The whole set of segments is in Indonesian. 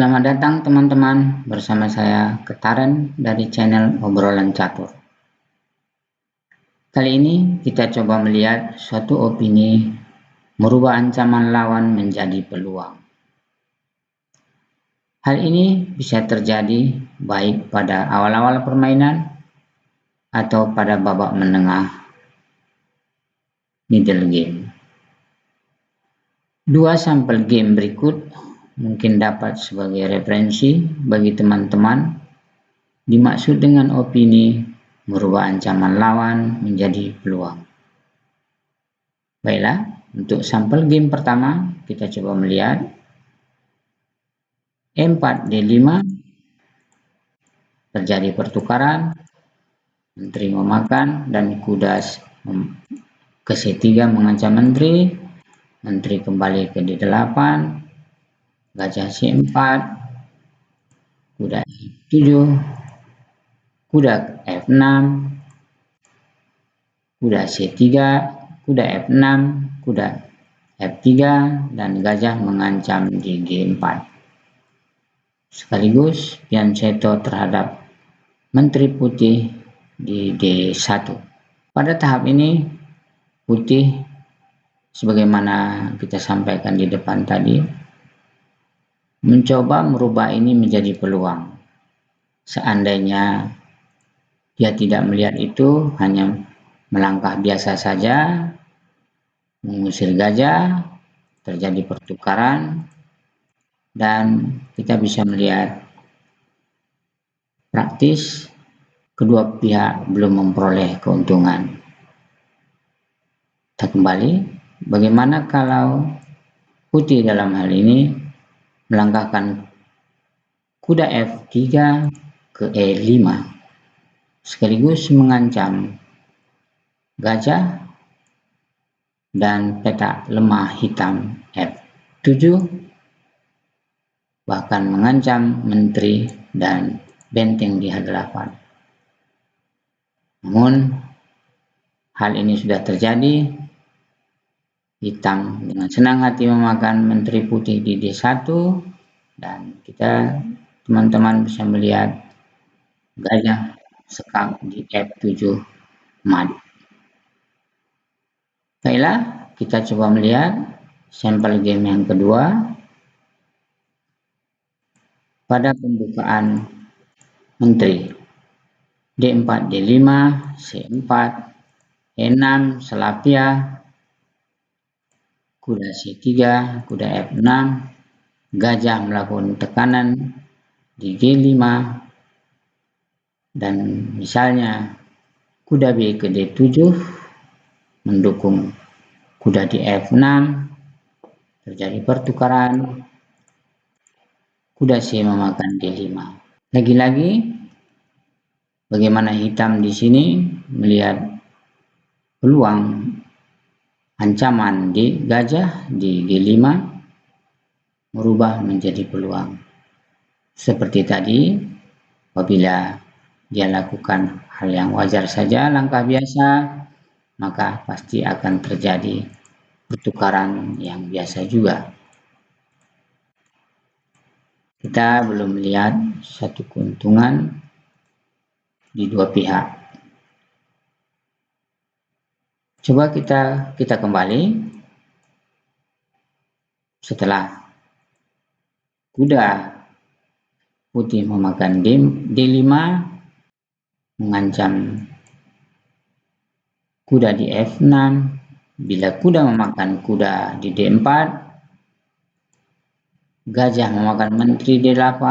Selamat datang teman-teman, bersama saya Ketaren dari channel Obrolan Catur. Kali ini kita coba melihat suatu opini merubah ancaman lawan menjadi peluang. Hal ini bisa terjadi baik pada awal-awal permainan atau pada babak menengah middle game. Dua sampel game berikut mungkin dapat sebagai referensi bagi teman-teman. Dimaksud dengan opini merubah ancaman lawan menjadi peluang. Baiklah, untuk sampel game pertama kita coba melihat E4D5, terjadi pertukaran, menteri memakan dan kuda ke C3 mengancam menteri, menteri kembali ke D8, gajah C4, kuda E7, kuda F6, kuda C3, kuda F6, kuda F3, dan gajah mengancam di G4. Sekaligus fianchetto terhadap menteri putih di D1. Pada tahap ini, putih sebagaimana kita sampaikan di depan tadi, mencoba merubah ini menjadi peluang. Seandainya dia tidak melihat itu, hanya melangkah biasa saja, mengusir gajah, terjadi pertukaran, dan kita bisa melihat praktis kedua pihak belum memperoleh keuntungan. Kita kembali, bagaimana kalau putih dalam hal ini melangkahkan kuda F3 ke E5, sekaligus mengancam gajah dan petak lemah hitam F7, bahkan mengancam menteri dan benteng di H8. Namun hal ini sudah terjadi, hitam dengan senang hati memakan menteri putih di D1, dan kita teman-teman bisa melihat gajah sekak di F7 mat. Baiklah, kita coba melihat sampel game yang kedua. Pada pembukaan menteri D4, D5, C4, E6, Selapia, kuda C3, kuda F6, gajah melakukan tekanan di G5, dan misalnya kuda B ke D7 mendukung kuda di F6, terjadi pertukaran, kuda C memakan D5. Lagi-lagi bagaimana hitam di sini melihat peluang ancaman di gajah di G5 merubah menjadi peluang. Seperti tadi, apabila dia lakukan hal yang wajar saja, langkah biasa, maka pasti akan terjadi pertukaran yang biasa juga. Kita belum melihat satu keuntungan di dua pihak. Coba kita kembali. Setelah kuda putih memakan D5, mengancam kuda di F6, bila kuda memakan kuda di D4, gajah memakan menteri D8,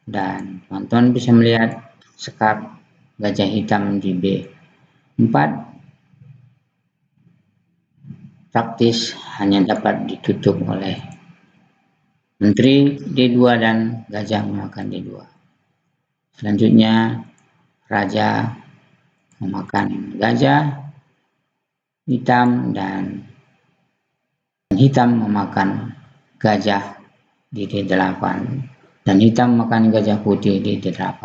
dan teman-teman bisa melihat sekap gajah hitam di B4 praktis hanya dapat ditutup oleh menteri D2 dan gajah memakan D2. Selanjutnya raja memakan gajah hitam dan hitam memakan gajah di D8 dan hitam memakan gajah putih di D8.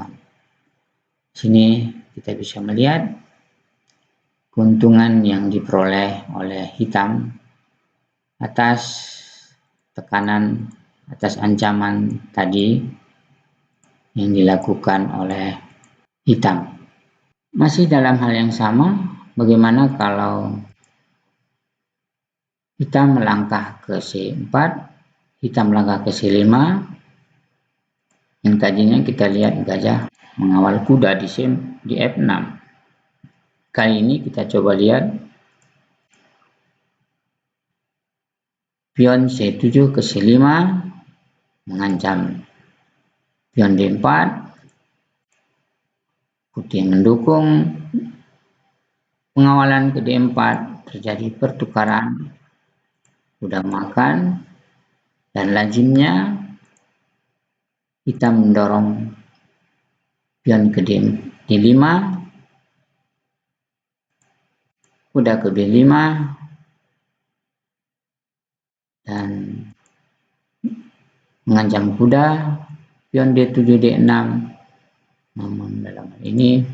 Sini kita bisa melihat keuntungan yang diperoleh oleh hitam atas tekanan atas ancaman tadi yang dilakukan oleh hitam. Masih dalam hal yang sama, bagaimana kalau hitam melangkah ke C4, hitam melangkah ke C5, yang tadinya kita lihat gajah mengawal kuda di F6. Kali ini kita coba lihat pion C7 ke C5 mengancam pion D4, putih mendukung pengawalan ke D4, terjadi pertukaran kuda makan, dan lazimnya hitam mendorong pion ke D5, kuda ke B5, dan mengancam kuda pion D7 D6. Namun dalam hal ini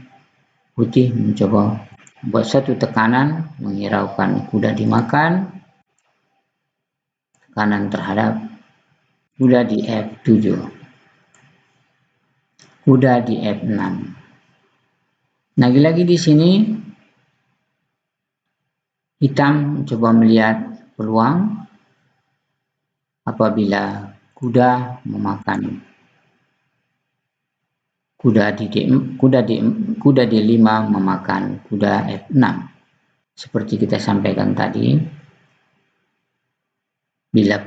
putih mencoba buat satu tekanan menghiraukan kuda dimakan, tekanan terhadap kuda di F7, kuda di F6. Lagi-lagi di sini hitam mencoba melihat peluang apabila kuda memakan kuda D5 memakan kuda F6. Seperti kita sampaikan tadi, bila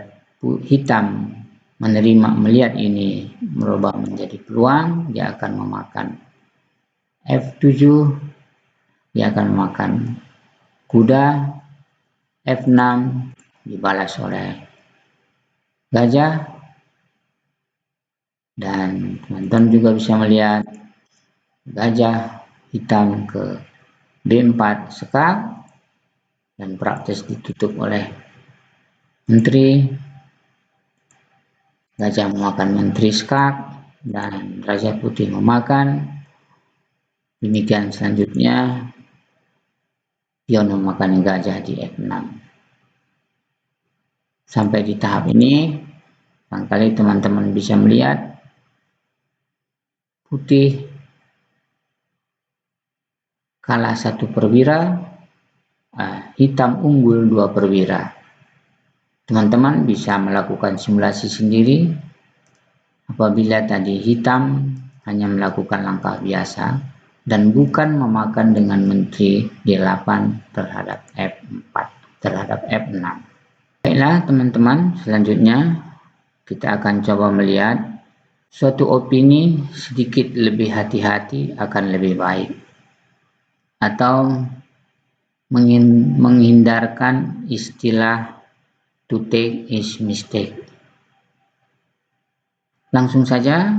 hitam melihat ini merubah menjadi peluang, dia akan memakan F7, dia akan memakan kuda F6, dibalas oleh gajah. Dan teman-teman juga bisa melihat gajah hitam ke B4 sekak, dan praktis ditutup oleh menteri. Gajah memakan menteri sekak dan raja putih memakan. Demikian selanjutnya pion memakan gajah di F6. Sampai di tahap ini barangkali teman-teman bisa melihat putih kalah 1 perwira, hitam unggul 2 perwira. Teman-teman bisa melakukan simulasi sendiri apabila tadi hitam hanya melakukan langkah biasa dan bukan memakan dengan menteri D8 terhadap F4, terhadap F6. Baiklah teman-teman, selanjutnya kita akan coba melihat suatu opini sedikit lebih hati-hati akan lebih baik, atau menghindarkan istilah to take is mistake. Langsung saja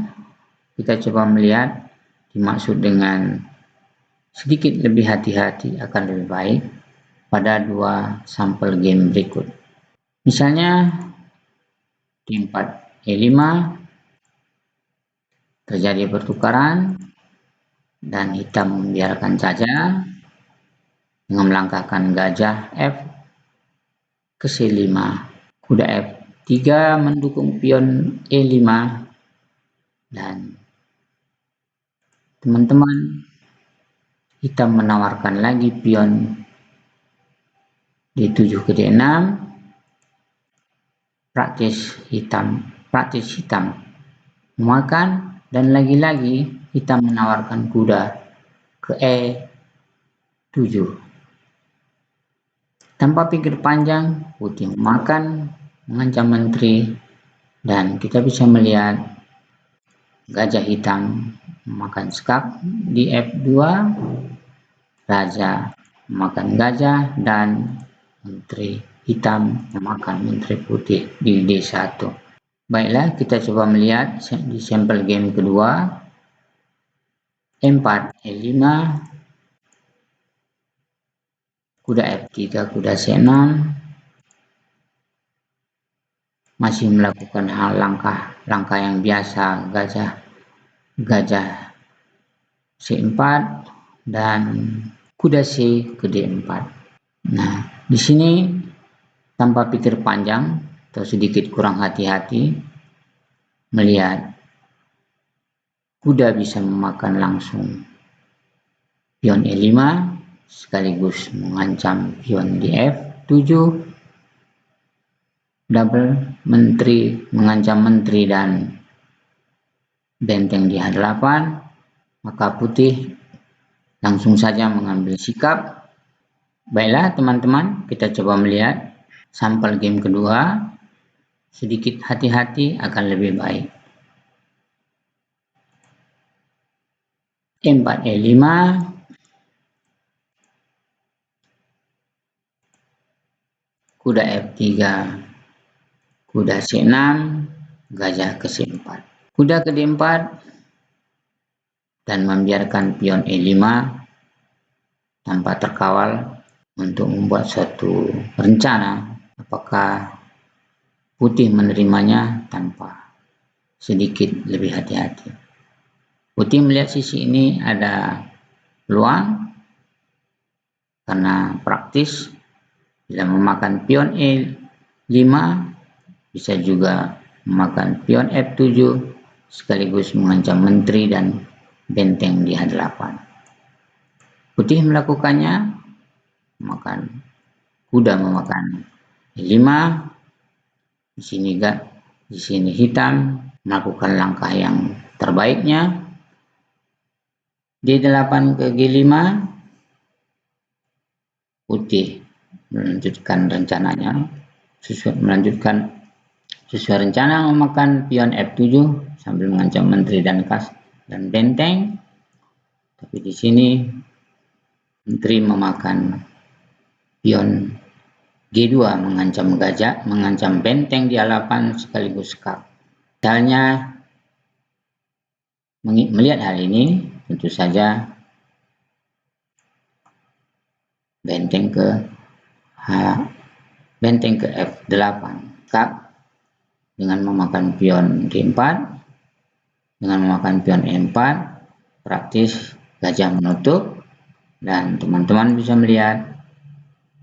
kita coba melihat dimaksud dengan sedikit lebih hati-hati akan lebih baik pada 2 sampel game berikut. Misalnya D4 E5, terjadi pertukaran dan hitam membiarkan saja dengan melangkahkan gajah F ke C5, kuda F3 mendukung pion E5, dan teman-teman hitam menawarkan lagi pion D7 ke D6, praktis hitam memakan, dan lagi-lagi hitam menawarkan kuda ke E7. Tanpa pikir panjang, putih memakan, mengancam menteri, dan kita bisa melihat gajah hitam memakan skak di F2, raja memakan gajah, dan menteri hitam memakan menteri putih di D1. Baiklah, kita coba melihat di sampel game kedua. E4, E5, kuda F3, kuda C6, masih melakukan langkah yang biasa, gajah C4 dan kuda C ke D4. Nah, di sini tanpa pikir panjang atau sedikit kurang hati-hati, melihat kuda bisa memakan langsung pion E5 sekaligus mengancam pion di F7, mengancam menteri dan benteng di H8, maka putih langsung saja mengambil sikap. Baiklah teman-teman, kita coba melihat sampel game kedua. Sedikit hati-hati akan lebih baik. E4 E5, kuda F3, kuda C6, gajah ke C4, kuda ke D4, dan membiarkan pion E5 tanpa terkawal untuk membuat suatu rencana apakah putih menerimanya tanpa sedikit lebih hati-hati. Putih melihat sisi ini ada peluang karena praktis bila memakan pion E5 bisa juga memakan pion F7 sekaligus mengancam menteri dan benteng di H8. Putih melakukannya, kuda memakan E5. Di sini hitam melakukan langkah yang terbaiknya. D8 ke G5, putih melanjutkan rencananya, sesuai rencana memakan pion F7 sambil mengancam menteri dan benteng. Tapi di sini menteri memakan pion G2 mengancam benteng di H8 sekaligus skak. Misalnya melihat hal ini, tentu saja benteng ke F8, skak dengan memakan pion G4, dengan memakan pion E4, praktis gajah menutup, dan teman-teman bisa melihat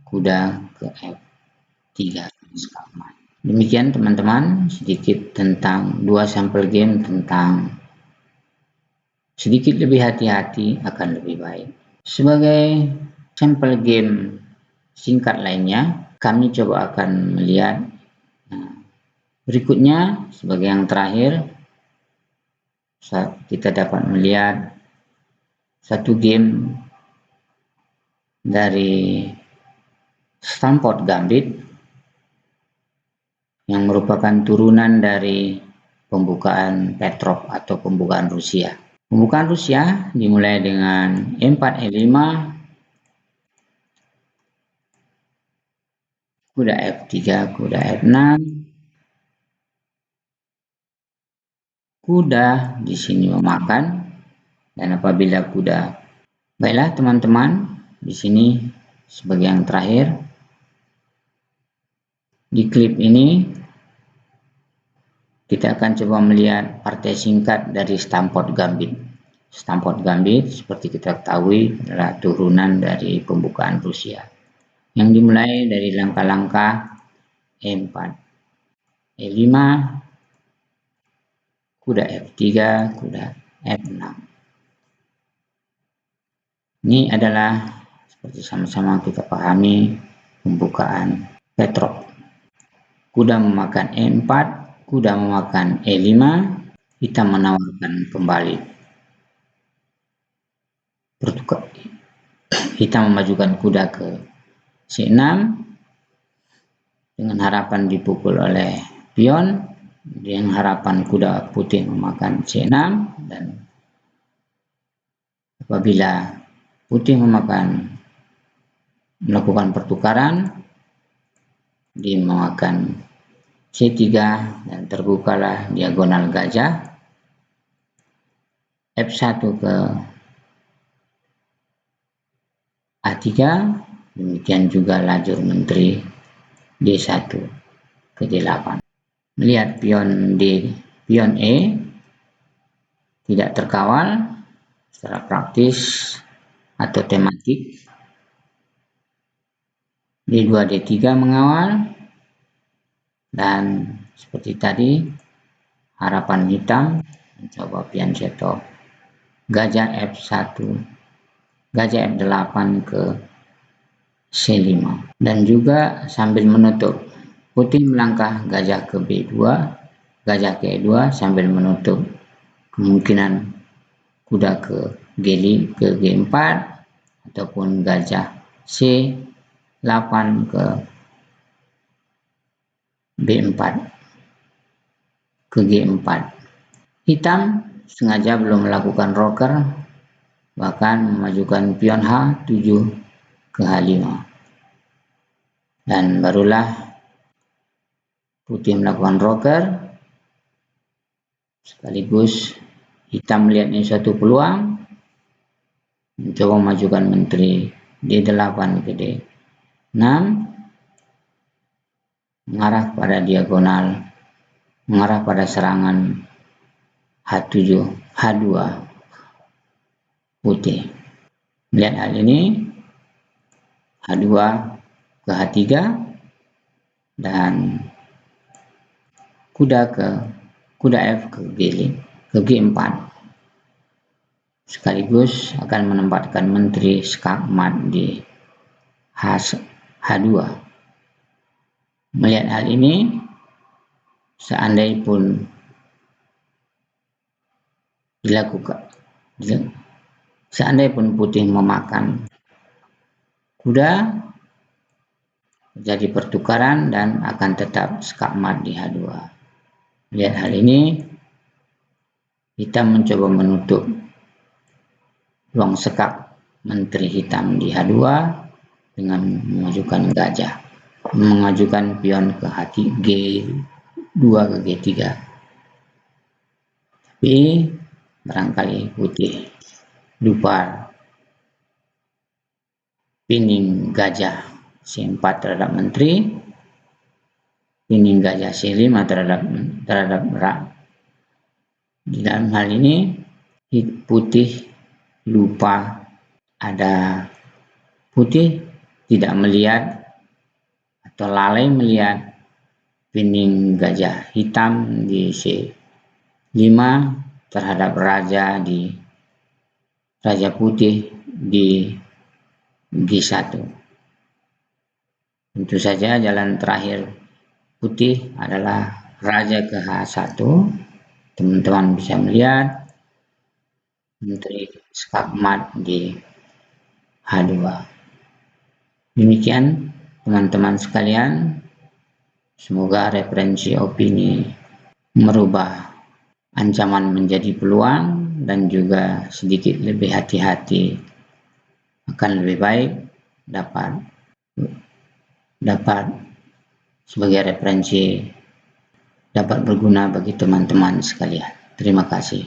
kuda ke F3. Demikian teman-teman, sedikit tentang dua sampel game tentang sedikit lebih hati-hati akan lebih baik. Sebagai sampel game singkat lainnya, kami coba akan melihat berikutnya. Sebagai yang terakhir, kita dapat melihat satu game dari Stamford Gambit yang merupakan turunan dari pembukaan Petrov atau pembukaan Rusia. Pembukaan Rusia dimulai dengan E4 E5, kuda F3, kuda F6, kuda di sini memakan, dan apabila kuda, baiklah teman-teman, di sini sebagai yang terakhir di klip ini kita akan coba melihat partai singkat dari Stamford Gambit. Stamford Gambit seperti kita ketahui adalah turunan dari pembukaan Rusia yang dimulai dari langkah-langkah E4 E5, kuda F3, kuda F6. Ini adalah seperti sama-sama kita pahami pembukaan Petrov. Kuda memakan E4, kuda memakan E5, hitam menawarkan kembali. Hitam memajukan kuda ke C6 dengan harapan dipukul oleh pion, dengan harapan kuda putih memakan C6, dan apabila putih melakukan pertukaran, dia memakan C3 dan terbukalah diagonal gajah F1 ke A3, demikian juga lajur menteri D1 ke D8. Melihat pion E tidak terkawal secara praktis atau tematik, D2 D3 mengawal, dan seperti tadi harapan hitam mencoba pion C-top, gajah F1, gajah F8 ke C5, dan juga sambil menutup putih melangkah gajah ke B2, gajah ke E2 sambil menutup kemungkinan kuda ke G4 ataupun gajah C8 ke B4 ke G4. Hitam sengaja belum melakukan roker, bahkan memajukan pion H7 ke H5, dan barulah putih melakukan roker. Sekaligus hitam melihat ini suatu peluang, mencoba memajukan menteri D8 ke D6, mengarah pada diagonal, mengarah pada serangan H7, H2 putih. Melihat hal ini, H2 ke H3 dan kuda F ke G4, sekaligus akan menempatkan menteri skakmat di H2. Melihat hal ini, seandainya pun putih memakan kuda, terjadi pertukaran dan akan tetap skakmat di H2. Melihat hal ini, hitam mencoba menutup ruang sekak menteri hitam di H2 dengan mengajukan gajah, mengajukan pion ke G2 ke G3. Tapi barangkali putih lupa pining gajah C4 terhadap menteri, pining gajah C5 terhadap rak. Di dalam hal ini putih lupa, putih tidak melihat atau lalai melihat pining gajah hitam di C5 terhadap raja putih di G1. Tentu saja jalan terakhir putih adalah raja ke H1. Teman-teman bisa melihat menteri skakmat di H2. Demikian teman-teman sekalian, semoga referensi opini merubah ancaman menjadi peluang dan juga sedikit lebih hati-hati, akan lebih baik dapat sebagai referensi, dapat berguna bagi teman-teman sekalian. Terima kasih.